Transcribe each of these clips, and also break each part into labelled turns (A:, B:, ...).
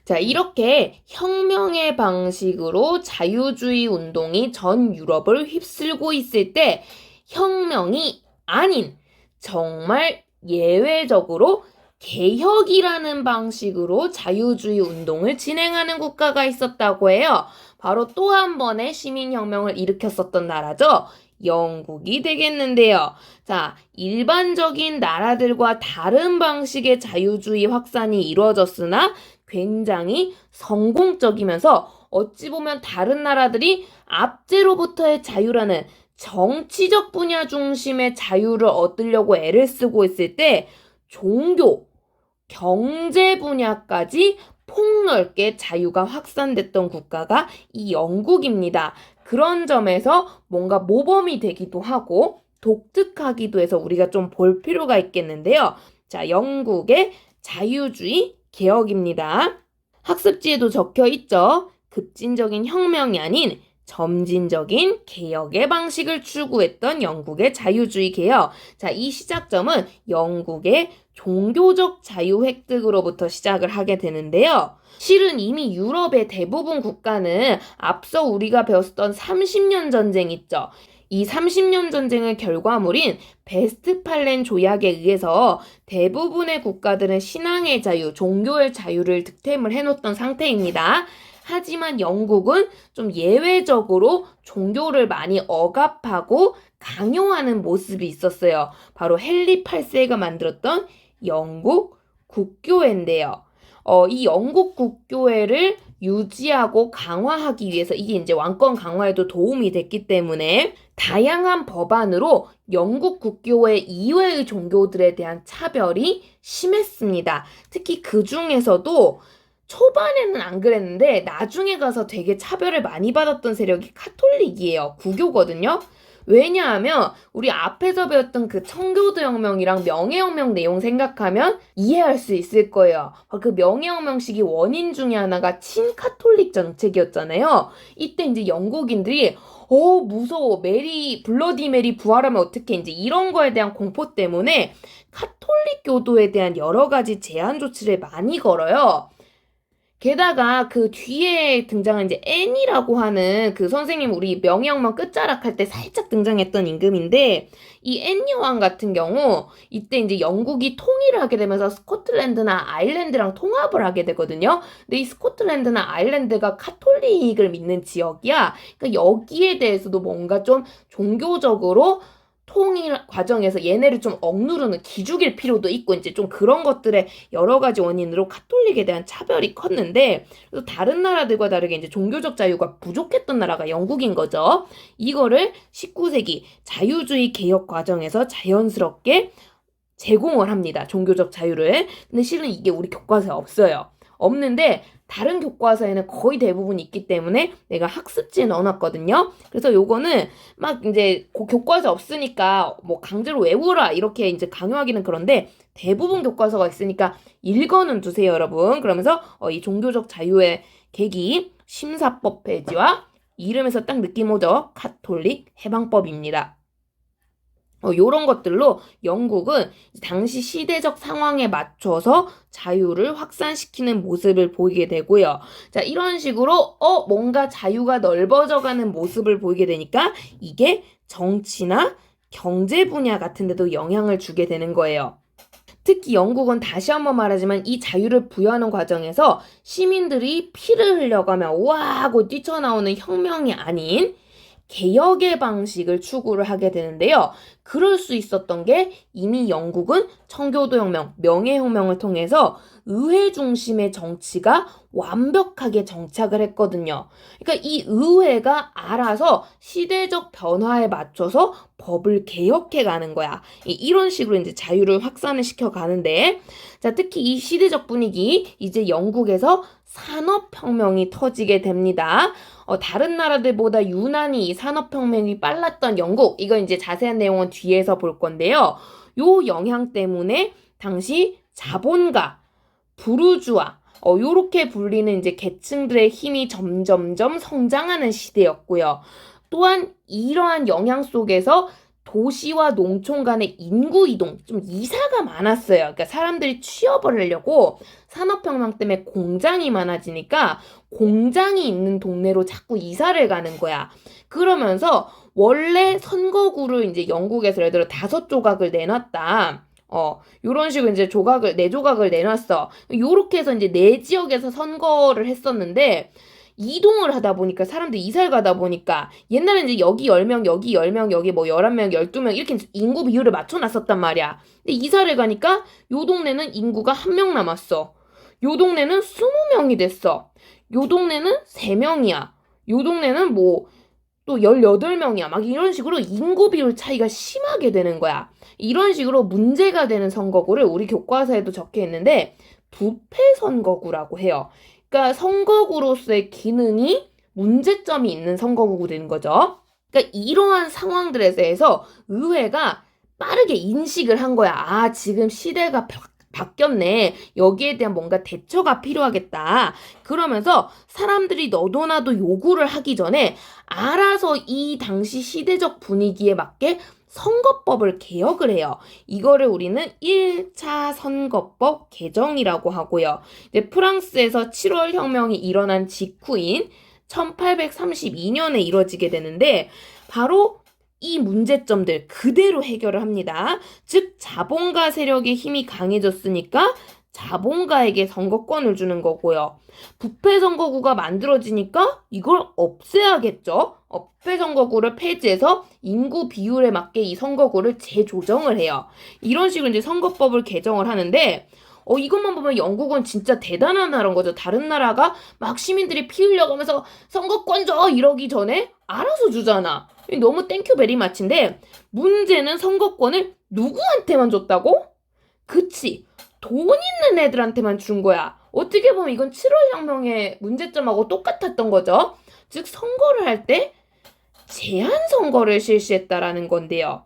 A: 자, 이렇게 혁명의 방식으로 자유주의 운동이 전 유럽을 휩쓸고 있을 때 혁명이 아닌 정말 예외적으로 개혁이라는 방식으로 자유주의 운동을 진행하는 국가가 있었다고 해요. 바로 또 한 번의 시민혁명을 일으켰었던 나라죠. 영국이 되겠는데요. 자, 일반적인 나라들과 다른 방식의 자유주의 확산이 이루어졌으나 굉장히 성공적이면서 어찌 보면 다른 나라들이 압제로부터의 자유라는 정치적 분야 중심의 자유를 얻으려고 애를 쓰고 있을 때 종교, 경제 분야까지 폭넓게 자유가 확산됐던 국가가 이 영국입니다. 그런 점에서 뭔가 모범이 되기도 하고 독특하기도 해서 우리가 좀 볼 필요가 있겠는데요. 자, 영국의 자유주의 개혁입니다. 학습지에도 적혀 있죠. 급진적인 혁명이 아닌 점진적인 개혁의 방식을 추구했던 영국의 자유주의 개혁. 자, 이 시작점은 영국의 종교적 자유 획득으로부터 시작을 하게 되는데요. 실은 이미 유럽의 대부분 국가는 앞서 우리가 배웠던 30년 전쟁 있죠. 이 30년 전쟁의 결과물인 베스트팔렌 조약에 의해서 대부분의 국가들은 신앙의 자유, 종교의 자유를 득템을 해놓던 상태입니다. 하지만 영국은 좀 예외적으로 종교를 많이 억압하고 강요하는 모습이 있었어요. 바로 헨리 8세가 만들었던 영국 국교회인데요. 이 영국 국교회를 유지하고 강화하기 위해서 이게 이제 왕권 강화에도 도움이 됐기 때문에 다양한 법안으로 영국 국교회 이외의 종교들에 대한 차별이 심했습니다. 특히 그 중에서도 초반에는 안 그랬는데 나중에 가서 되게 차별을 많이 받았던 세력이 카톨릭이에요. 구교거든요. 왜냐하면 우리 앞에서 배웠던 그 청교도 혁명이랑 명예혁명 내용 생각하면 이해할 수 있을 거예요. 그 명예혁명 시기 원인 중에 하나가 친카톨릭 정책이었잖아요. 이때 이제 영국인들이 무서워. 블러디 메리 부활하면 어떡해. 이제 이런 거에 대한 공포 때문에 카톨릭 교도에 대한 여러 가지 제한 조치를 많이 걸어요. 게다가 그 뒤에 등장한 이제 앤이라고 하는 그 선생님 우리 명예혁명 끝자락 할 때 살짝 등장했던 임금인데 이 앤 여왕 같은 경우 이때 이제 영국이 통일을 하게 되면서 스코틀랜드나 아일랜드랑 통합을 하게 되거든요. 근데 이 스코틀랜드나 아일랜드가 카톨릭을 믿는 지역이야. 그러니까 여기에 대해서도 뭔가 좀 종교적으로 통일 과정에서 얘네를 좀 억누르는 기죽일 필요도 있고 이제 좀 그런 것들의 여러 가지 원인으로 카톨릭에 대한 차별이 컸는데 또 다른 나라들과 다르게 이제 종교적 자유가 부족했던 나라가 영국인 거죠. 이거를 19세기 자유주의 개혁 과정에서 자연스럽게 제공을 합니다. 종교적 자유를. 근데 실은 이게 우리 교과서에 없어요. 없는데 다른 교과서에는 거의 대부분 있기 때문에 내가 학습지에 넣어놨거든요. 그래서 요거는 막 이제 교과서 없으니까 뭐 강제로 외우라 이렇게 이제 강요하기는 그런데 대부분 교과서가 있으니까 읽어는 두세요, 여러분. 그러면서 이 종교적 자유의 계기 심사법 폐지와 이름에서 딱 느낌 오죠? 카톨릭 해방법입니다. 요런 것들로 영국은 당시 시대적 상황에 맞춰서 자유를 확산시키는 모습을 보이게 되고요. 자, 이런 식으로 뭔가 자유가 넓어져가는 모습을 보이게 되니까 이게 정치나 경제 분야 같은 데도 영향을 주게 되는 거예요. 특히 영국은 다시 한번 말하지만 이 자유를 부여하는 과정에서 시민들이 피를 흘려가며 우와 하고 뛰쳐나오는 혁명이 아닌 개혁의 방식을 추구를 하게 되는데요. 그럴 수 있었던 게 이미 영국은 청교도혁명, 명예혁명을 통해서 의회 중심의 정치가 완벽하게 정착을 했거든요. 그러니까 이 의회가 알아서 시대적 변화에 맞춰서 법을 개혁해 가는 거야. 이런 식으로 이제 자유를 확산을 시켜 가는데, 자, 특히 이 시대적 분위기, 이제 영국에서 산업혁명이 터지게 됩니다. 다른 나라들보다 유난히 이 산업혁명이 빨랐던 영국, 이거 이제 자세한 내용은 뒤에서 볼 건데요. 요 영향 때문에 당시 자본가, 부르주아, 요렇게 불리는 이제 계층들의 힘이 점점점 성장하는 시대였고요. 또한 이러한 영향 속에서 도시와 농촌 간의 인구 이동, 좀 이사가 많았어요. 그러니까 사람들이 취업을 하려고 산업혁명 때문에 공장이 많아지니까 공장이 있는 동네로 자꾸 이사를 가는 거야. 그러면서 원래 선거구를 이제 영국에서 예를 들어 5조각을 내놨다. 요런 식으로 이제 네 조각을 내놨어. 요렇게 해서 이제 네 지역에서 선거를 했었는데, 이동을 하다 보니까 사람들이 이사를 가다 보니까 옛날에는 이제 여기 10명, 여기 10명, 여기 뭐 11명, 12명 이렇게 인구 비율을 맞춰놨었단 말이야. 근데 이사를 가니까 요 동네는 인구가 1명 남았어. 요 동네는 20명이 됐어. 요 동네는 3명이야. 요 동네는 뭐 또 18명이야. 막 이런 식으로 인구 비율 차이가 심하게 되는 거야. 이런 식으로 문제가 되는 선거구를 우리 교과서에도 적혀 있는데 부패 선거구라고 해요. 그러니까 선거구로서의 기능이 문제점이 있는 선거구가 되는 거죠. 그러니까 이러한 상황들에 대해서 의회가 빠르게 인식을 한 거야. 아, 지금 시대가 바뀌었네. 여기에 대한 뭔가 대처가 필요하겠다. 그러면서 사람들이 너도 나도 요구를 하기 전에 알아서 이 당시 시대적 분위기에 맞게 선거법을 개혁을 해요. 이거를 우리는 1차 선거법 개정이라고 하고요. 이제 프랑스에서 7월 혁명이 일어난 직후인 1832년에 이뤄지게 되는데 바로 이 문제점들 그대로 해결을 합니다. 즉 자본가 세력의 힘이 강해졌으니까 자본가에게 선거권을 주는 거고요. 부패 선거구가 만들어지니까 이걸 없애야겠죠. 부패 선거구를 폐지해서 인구 비율에 맞게 이 선거구를 재조정을 해요. 이런 식으로 이제 선거법을 개정을 하는데 이것만 보면 영국은 진짜 대단한 나라인 거죠. 다른 나라가 막 시민들이 피 흘려가면서 선거권 줘 이러기 전에 알아서 주잖아. 너무 땡큐 베리 마치인데 문제는 선거권을 누구한테만 줬다고? 그치. 돈 있는 애들한테만 준 거야. 어떻게 보면 이건 7월 혁명의 문제점하고 똑같았던 거죠. 즉 선거를 할 때 제한 선거를 실시했다라는 건데요.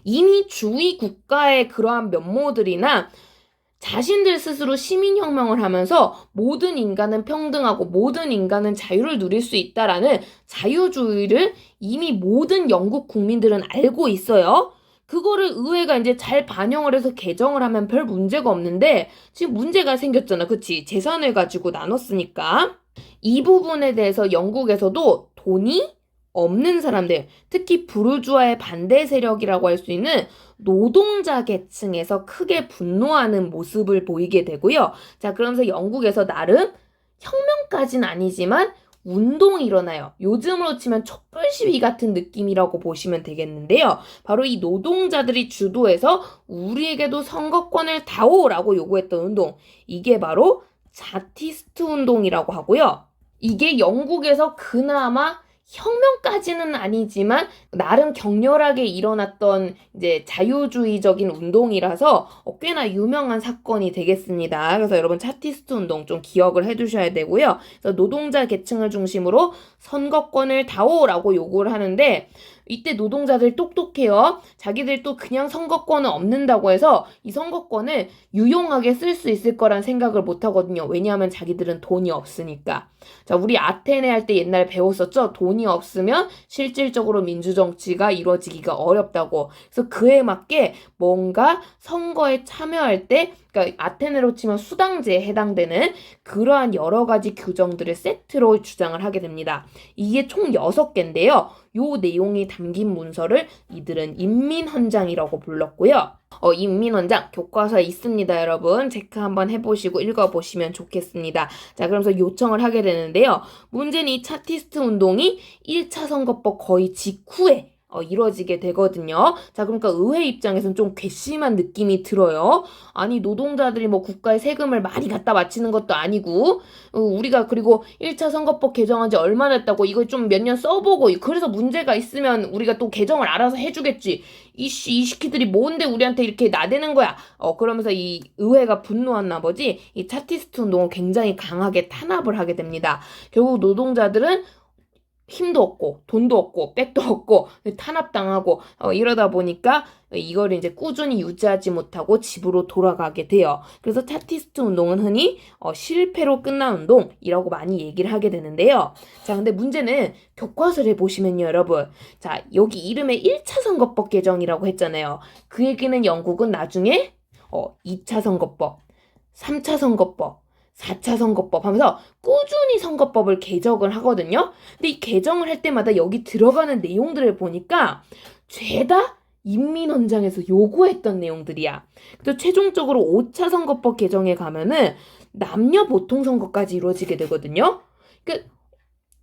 A: 이미 주위 국가의 그러한 면모들이나 자신들 스스로 시민혁명을 하면서 모든 인간은 평등하고 모든 인간은 자유를 누릴 수 있다라는 자유주의를 이미 모든 영국 국민들은 알고 있어요. 그거를 의회가 이제 잘 반영을 해서 개정을 하면 별 문제가 없는데 지금 문제가 생겼잖아. 그치? 재산을 가지고 나눴으니까. 이 부분에 대해서 영국에서도 돈이 없는 사람들, 특히 부르주아의 반대 세력이라고 할 수 있는 노동자 계층에서 크게 분노하는 모습을 보이게 되고요. 자, 그러면서 영국에서 나름 혁명까지는 아니지만 운동이 일어나요. 요즘으로 치면 촛불 시위 같은 느낌이라고 보시면 되겠는데요. 바로 이 노동자들이 주도해서 우리에게도 선거권을 다오라고 요구했던 운동. 이게 바로 자티스트 운동이라고 하고요. 이게 영국에서 그나마 혁명까지는 아니지만 나름 격렬하게 일어났던 이제 자유주의적인 운동이라서 꽤나 유명한 사건이 되겠습니다. 그래서 여러분 차티스트 운동 좀 기억을 해두셔야 되고요. 그래서 노동자 계층을 중심으로 선거권을 다오라고 요구를 하는데 이때 노동자들 똑똑해요. 자기들 또 그냥 선거권은 없는다고 해서 이 선거권을 유용하게 쓸 수 있을 거란 생각을 못 하거든요. 왜냐하면 자기들은 돈이 없으니까. 자, 우리 아테네 할 때 옛날에 배웠었죠? 돈이 없으면 실질적으로 민주정치가 이루어지기가 어렵다고. 그래서 그에 맞게 뭔가 선거에 참여할 때 그러니까 아테네로 치면 수당제에 해당되는 그러한 여러 가지 규정들을 세트로 주장을 하게 됩니다. 이게 총 6개인데요. 요 내용이 담긴 문서를 이들은 인민헌장이라고 불렀고요. 인민헌장 교과서에 있습니다, 여러분. 체크 한번 해보시고 읽어보시면 좋겠습니다. 자, 그러면서 요청을 하게 되는데요. 문제는 이 차티스트 운동이 1차 선거법 거의 직후에 이루어지게 되거든요. 자, 그러니까 의회 입장에서는 좀 괘씸한 느낌이 들어요. 아니, 노동자들이 뭐 국가에 세금을 많이 갖다 바치는 것도 아니고, 우리가 그리고 1차 선거법 개정한 지 얼마나 됐다고 이거 좀 몇 년 써보고, 그래서 문제가 있으면 우리가 또 개정을 알아서 해주겠지. 이 시키들이 뭔데 우리한테 이렇게 나대는 거야. 그러면서 이 의회가 분노한 나머지 이 차티스트 운동을 굉장히 강하게 탄압을 하게 됩니다. 결국 노동자들은 힘도 없고 돈도 없고 백도 없고 탄압당하고 이러다 보니까 이걸 이제 꾸준히 유지하지 못하고 집으로 돌아가게 돼요. 그래서 차티스트 운동은 흔히 실패로 끝난 운동이라고 많이 얘기를 하게 되는데요. 자, 근데 문제는 교과서를 보시면요, 여러분. 자, 여기 이름에 1차 선거법 개정이라고 했잖아요. 그 얘기는 영국은 나중에 2차 선거법, 3차 선거법, 4차 선거법 하면서 꾸준히 선거법을 개정을 하거든요. 근데 이 개정을 할 때마다 여기 들어가는 내용들을 보니까 죄다 인민헌장에서 요구했던 내용들이야. 그래서 최종적으로 5차 선거법 개정에 가면은 남녀 보통선거까지 이루어지게 되거든요. 그러니까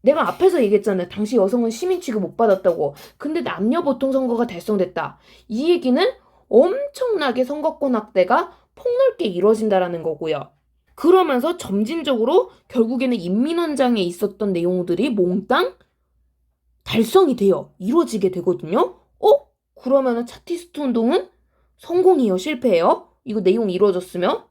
A: 내가 앞에서 얘기했잖아요. 당시 여성은 시민 취급 못 받았다고. 근데 남녀 보통선거가 달성됐다. 이 얘기는 엄청나게 선거권 확대가 폭넓게 이루어진다라는 거고요. 그러면서 점진적으로 결국에는 인민헌장에 있었던 내용들이 몽땅 달성이 돼요. 이루어지게 되거든요. 그러면은 차티스트 운동은 성공이에요? 실패해요? 이거 내용 이루어졌으면?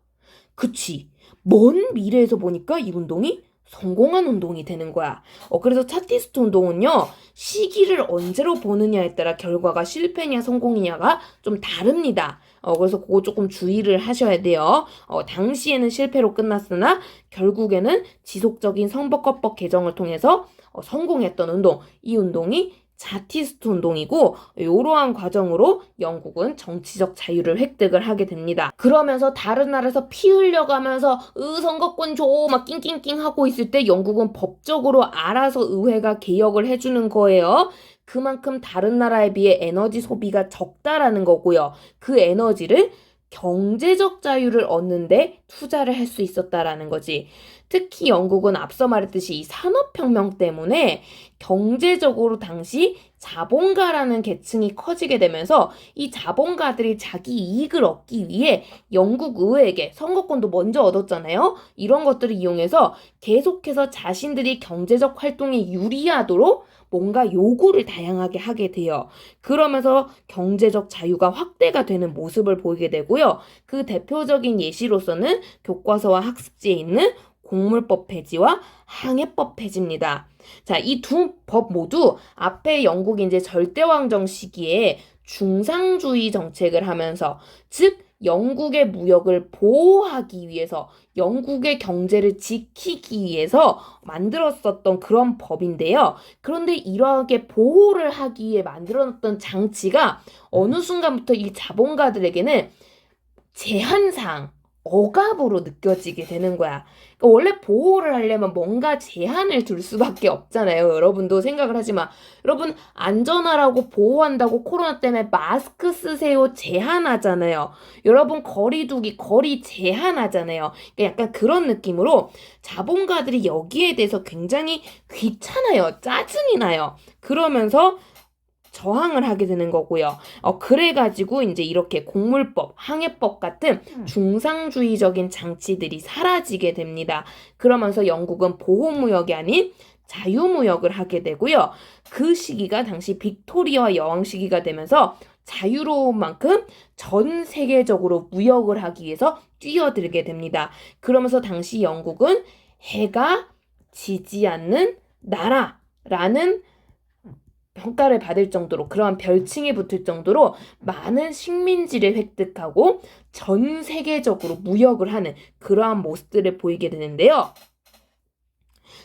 A: 그치. 먼 미래에서 보니까 이 운동이 성공한 운동이 되는 거야. 그래서 차티스트 운동은요, 시기를 언제로 보느냐에 따라 결과가 실패냐 성공이냐가 좀 다릅니다. 그래서 그거 조금 주의를 하셔야 돼요. 당시에는 실패로 끝났으나 결국에는 지속적인 선거법 개정을 통해서 성공했던 운동, 이 운동이 차티스트 운동이고 이러한 과정으로 영국은 정치적 자유를 획득을 하게 됩니다. 그러면서 다른 나라에서 피 흘려가면서 선거권 줘 막 낑낑낑 하고 있을 때 영국은 법적으로 알아서 의회가 개혁을 해주는 거예요. 그만큼 다른 나라에 비해 에너지 소비가 적다라는 거고요. 그 에너지를 경제적 자유를 얻는데 투자를 할 수 있었다라는 거지. 특히 영국은 앞서 말했듯이 이 산업혁명 때문에 경제적으로 당시 자본가라는 계층이 커지게 되면서 이 자본가들이 자기 이익을 얻기 위해 영국 의회에게 선거권도 먼저 얻었잖아요. 이런 것들을 이용해서 계속해서 자신들이 경제적 활동에 유리하도록 뭔가 요구를 다양하게 하게 돼요. 그러면서 경제적 자유가 확대가 되는 모습을 보이게 되고요. 그 대표적인 예시로서는 교과서와 학습지에 있는 공물법 폐지와 항해법 폐지입니다. 자, 이 두 법 모두 앞에 영국이 이제 절대왕정 시기에 중상주의 정책을 하면서, 즉 영국의 무역을 보호하기 위해서, 영국의 경제를 지키기 위해서 만들었었던 그런 법인데요. 그런데 이러하게 보호를 하기 위해 만들어놨던 장치가 어느 순간부터 이 자본가들에게는 제한사항, 억압으로 느껴지게 되는 거야. 그러니까 원래 보호를 하려면 뭔가 제한을 둘 수밖에 없잖아요. 여러분도 생각을 하지만, 여러분 안전하라고 보호한다고 코로나 때문에 마스크 쓰세요 제한하잖아요. 여러분 거리 두기, 거리 제한하잖아요. 그러니까 약간 그런 느낌으로 자본가들이 여기에 대해서 굉장히 귀찮아요. 짜증이 나요. 그러면서 저항을 하게 되는 거고요. 그래가지고 이제 이렇게 공물법, 항해법 같은 중상주의적인 장치들이 사라지게 됩니다. 그러면서 영국은 보호무역이 아닌 자유무역을 하게 되고요. 그 시기가 당시 빅토리아 여왕 시기가 되면서 자유로운 만큼 전 세계적으로 무역을 하기 위해서 뛰어들게 됩니다. 그러면서 당시 영국은 해가 지지 않는 나라라는 평가를 받을 정도로, 그러한 별칭이 붙을 정도로 많은 식민지를 획득하고 전 세계적으로 무역을 하는 그러한 모습들을 보이게 되는데요.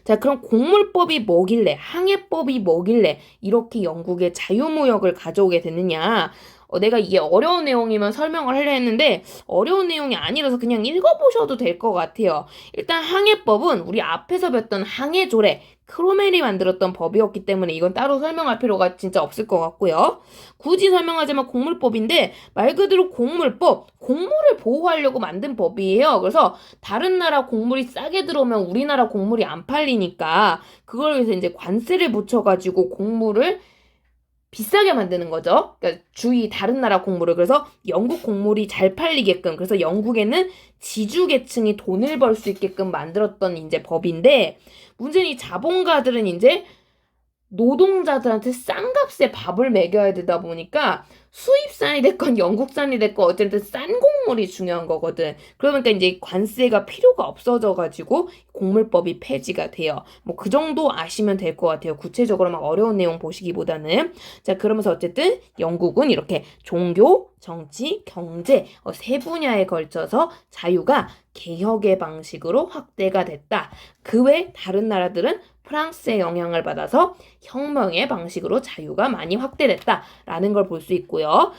A: 자, 그럼 공물법이 뭐길래, 항해법이 뭐길래 이렇게 영국의 자유무역을 가져오게 되느냐? 내가 이게 어려운 내용이면 설명을 하려 했는데 어려운 내용이 아니라서 그냥 읽어보셔도 될 것 같아요. 일단 항해법은 우리 앞에서 뵀던 항해조례, 크로멜이 만들었던 법이었기 때문에 이건 따로 설명할 필요가 진짜 없을 것 같고요. 굳이 설명하자면 공물법인데 말 그대로 공물법, 곡물을 보호하려고 만든 법이에요. 그래서 다른 나라 곡물이 싸게 들어오면 우리나라 곡물이 안 팔리니까 그걸 위해서 이제 관세를 붙여가지고 곡물을 비싸게 만드는 거죠. 그러니까 주위 다른 나라 곡물을. 그래서 영국 곡물이 잘 팔리게끔, 그래서 영국에는 지주계층이 돈을 벌 수 있게끔 만들었던 이제 법인데, 문제는 이 자본가들은 이제 노동자들한테 싼 값에 밥을 먹여야 되다 보니까 수입산이 됐건 영국산이 됐건 어쨌든 싼 곡물이 중요한 거거든. 그러니까 이제 관세가 필요가 없어져가지고 곡물법이 폐지가 돼요. 뭐 그 정도 아시면 될 것 같아요. 구체적으로 막 어려운 내용 보시기보다는. 자, 그러면서 어쨌든 영국은 이렇게 종교, 정치, 경제 세 분야에 걸쳐서 자유가 개혁의 방식으로 확대가 됐다. 그 외 다른 나라들은 프랑스의 영향을 받아서 혁명의 방식으로 자유가 많이 확대됐다라는 걸 볼 수 있고요.